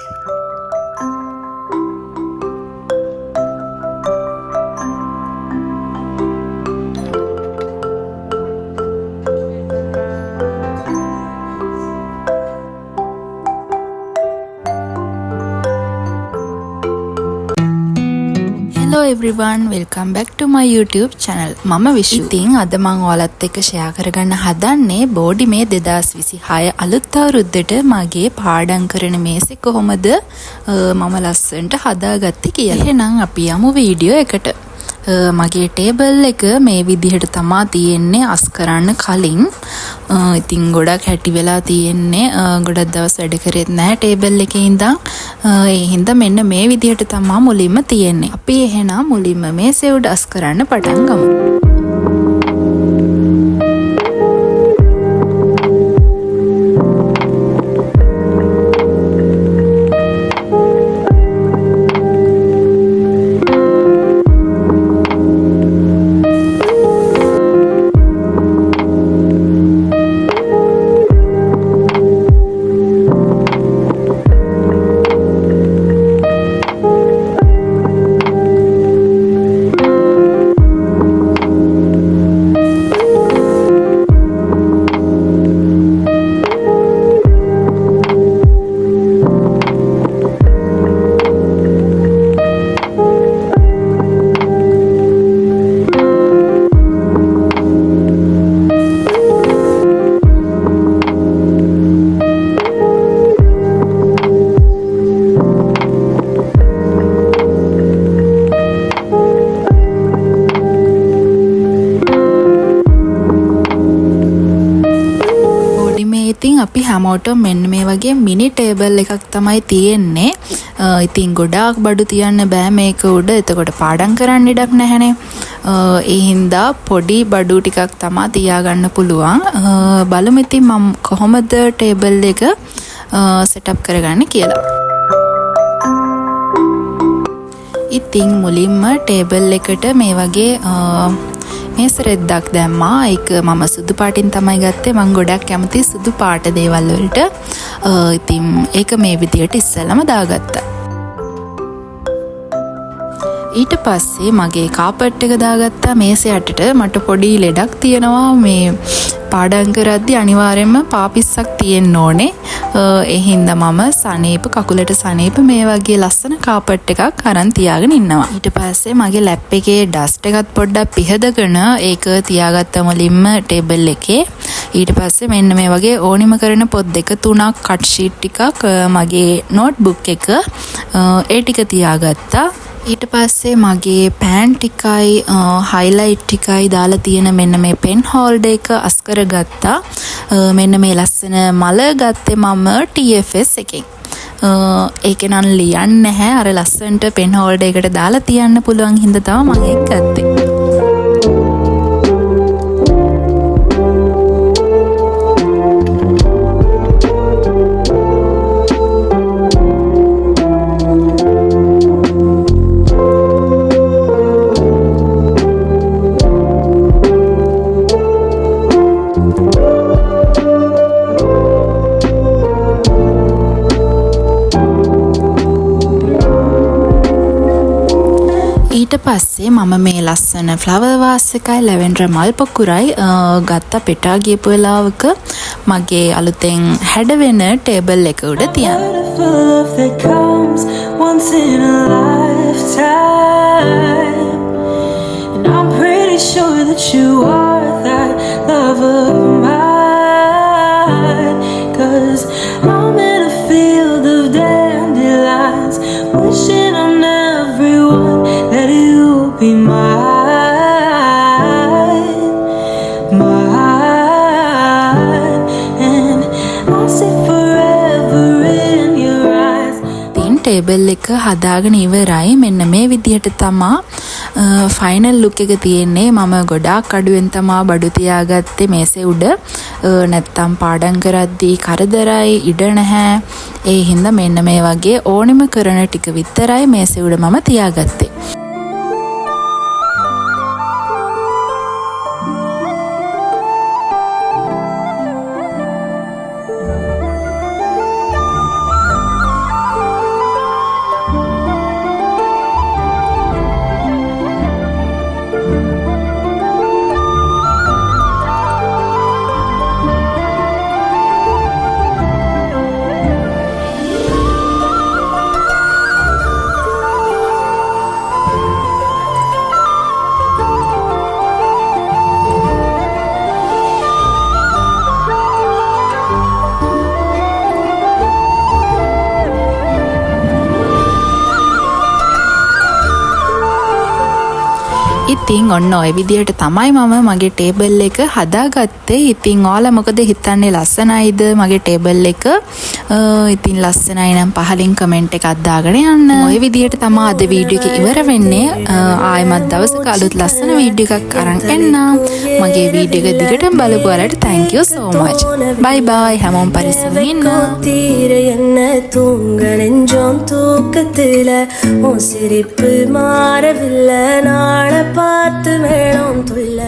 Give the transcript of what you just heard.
Hello everyone, welcome back to my YouTube channel. මම විශු. ඉතින් අද මම ඔයාලත් එක්ක ෂෙයා කරගන්න හදන්නේ බෝඩි මේ 2026 අලුත් අවුරුද්දට මගේ පාඩම් කරන මේසෙ කොහොමද මම ලස්සනට හදාගත්තේ කියලා. එහෙනම් අපි යමු වීඩියෝ එකට. මගේ ටේබල් එක මේ විදිහට තමා තියෙන්නේ අස් කරන්න කලින්. ඉතින් ගොඩක් හැටි වෙලා තියෙන්නේ. ගොඩක් දවස් වැඩ කරෙත් නැහැ ටේබල් එකේ ඉඳන්. ඒ හින්දා මෙන්න මේ විදිහට තමා මුලින්ම තියෙන්නේ. අපි එහෙනම් මුලින්ම මේසෙ උඩ අස් කරන්න පටන් ගමු. ඉතින් අපි හැමෝටම මෙන්න මේ වගේ මිනි ටේබල් එකක් තමයි තියෙන්නේ. ඉතින් ගොඩාක් බඩු තියන්න බෑ මේක උඩ. එතකොට පාඩම් කරන්න ඉඩක් නැහැනේ. ඒ හින්දා පොඩි බඩු ටිකක් තමයි තියාගන්න පුළුවන්. බලමු ඉතින් මම කොහොමද ටේබල් එක සෙටප් කරගන්නේ කියලා. ඉතින් මුලින්ම ටේබල් එකට මේ වගේ මේස රෙද්දක් දැම්මා. ඒක මම සුදු පාටින් තමයි ගත්තේ. මම ගොඩක් කැමති සුදු පාට දේවල් වලට. ඉතින් ඒක මේ විදියට ඉස්සෙල්ලම දාගත්තා. ඊට පස්සේ මගේ කාපට් එක දාගත්තා මේස යටට. මට පොඩි ලෙඩක් තියෙනවා. මේ පාඩම් කරද්දි අනිවාර්යයෙන්ම පාපිස්සක් තියෙන්න ඕනේ. ඒ හින්දා මම සනීප කකුලට සනීප මේ වගේ ලස්සන කාපට් එකක් අරන් තියාගෙන ඉන්නවා. ඊට පස්සේ මගේ ලැප් එකේ ඩස්ට් එකත් පොඩ්ඩක් පිහදගෙන ඒක තියාගත්ත මුලින්ම ටේබල් එකේ. ඊට පස්සේ මෙන්න මේ වගේ ඕනිම කරන පොත් දෙක තුනක් කට් ෂීට් ටිකක් මගේ නෝට්බුක් එක ඒ ටික තියාගත්තා. ඊට පස්සේ මගේ පෑන් ටිකයි හයිලයිට් ටිකයි දාලා තියෙන මෙන්න මේ පෙන් හෝල්ඩර් එක අස් කරගත්තා. මෙන්න මේ ලස්සන මල ගත්තේ මම TFS එකෙන්. ඒක නම් ලියන්නේ නැහැ. අර ලස්සනට පෙන් හෝල්ඩර් එකට දාලා තියන්න පුළුවන් හින්දා තමයි මම ඒක ගත්තේ. ඊට පස්සේ මම මේ ලස්සන ෆ්ලවර් වාස් එකයි ලැවෙන්ඩර් මල් පොකුරයි ගත්ත පෙටා ගියපු වෙලාවක මගේ අලුතෙන් හැඩවෙන ටේබල් එක උඩ තියන්න. Be mine, and I'll see forever in your eyes. Table එක හදාගෙන ඉවරයි. මෙන්න මේ විදිහට තමා ෆයිනල් ලුක් එක තියෙන්නේ. මම ගොඩාක් අඩුවෙන් තමා බඩු තියාගත්තේ මේසෙ උඩ. නැත්තම් පාඩම් කරද්දී කරදරයි ඉඩ නැහැ. ඒ හින්දා මෙන්න මේ වගේ ඕනෙම කරන ටික විතරයි මේසෙ උඩ මම තියාගත්තේ. ඉතින් ඔන්න ඔය විදිහට තමයි මම මගේ ටේබල් එක හදාගත්තේ. ඉතින් ඔයාලා මොකද හිතන්නේ, ලස්සනයිද මගේ ටේබල් එක? ඉතින් ලස්සනයි නම් පහලින් කමෙන්ට් එකක් දාගෙන යන්න. ඔය විදිහට තමයි අද වීඩියෝ එක ඉවර වෙන්නේ. ආයෙමත් දවසක අලුත් ලස්සන වීඩියෝ එකක් අරන් එන්නම්. මගේ වීඩියෝ එක දිගටම බලපු ඔයාලට thank you so much. bye bye. හැමෝම පරිස්සමෙන් ඉන්න. என்ன தூங்க நெஞ்சோம் தூக்கத்துல உன் சிரிப்பு மாறவில்லை, நாளை பார்த்து வேணும் துள்ள